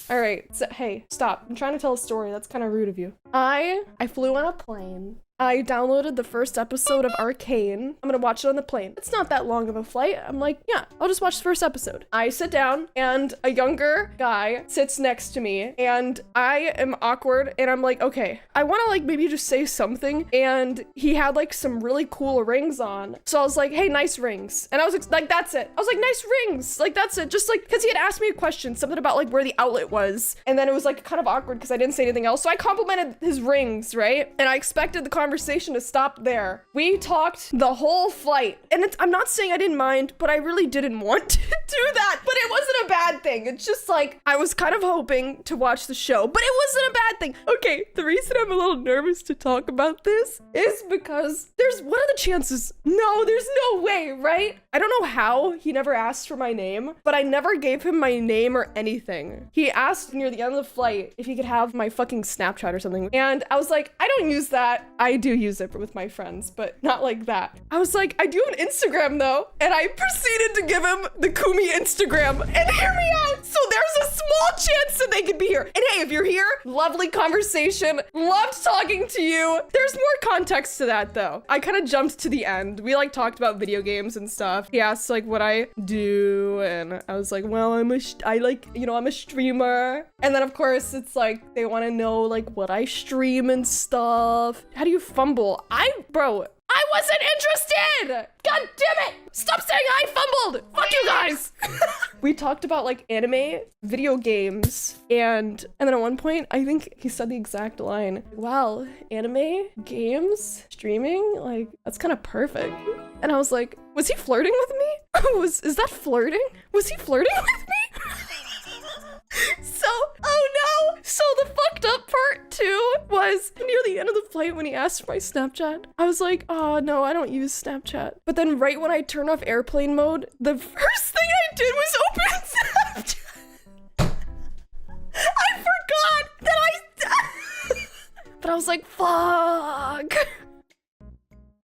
All right, so, hey, stop. I'm trying to tell a story. That's kind of rude of you. I flew on a plane. I downloaded the first episode of Arcane. I'm gonna watch it on the plane. It's not that long of a flight. I'm like, yeah, I'll just watch the first episode. I sit down and a younger guy sits next to me and I am awkward and I'm like, okay, I wanna like maybe just say something. And he had like some really cool rings on. So I was like, hey, nice rings. And I was like, that's it. I was like, nice rings. Like, that's it. Just like, cause he had asked me a question, something about like where the outlet was. And then it was like kind of awkward because I didn't say anything else. So I complimented his rings, right? And I expected the conversation to stop there. We talked the whole flight. And I'm not saying I didn't mind, but I really didn't want to do that. But it wasn't a bad thing. It's just like, I was kind of hoping to watch the show, but it wasn't a bad thing. Okay, the reason I'm a little nervous to talk about this is because what are the chances? No, there's no way, right? I don't know how he never asked for my name, but I never gave him my name or anything. He asked near the end of the flight if he could have my fucking Snapchat or something. And I was like, I don't use that. I do use it with my friends, but not like that. I was like, I do an Instagram though. And I proceeded to give him the Kumi Instagram. And hear me out. So there's a small chance that they could be here. And hey, if you're here, lovely conversation. Loved talking to you. There's more context to that though. I kind of jumped to the end. We like talked about video games and stuff. He asked like what I do. And I was like, well, I'm a streamer. And then of course it's like, they want to know like what I stream and stuff. How do you fumble? Bro, I wasn't interested! God damn it! Stop saying I fumbled! Fuck you guys! We talked about like anime, video games, and then at one point, I think he said the exact line, wow, anime, games, streaming, like, that's kind of perfect. And I was like, was he flirting with me? Is that flirting? Was he flirting with me? So, oh no! So the fucked up part too was near the end of the flight when he asked for my Snapchat. I was like, oh no, I don't use Snapchat. But then right when I turned off airplane mode, the first thing I did was open Snapchat. I forgot that but I was like, fuck.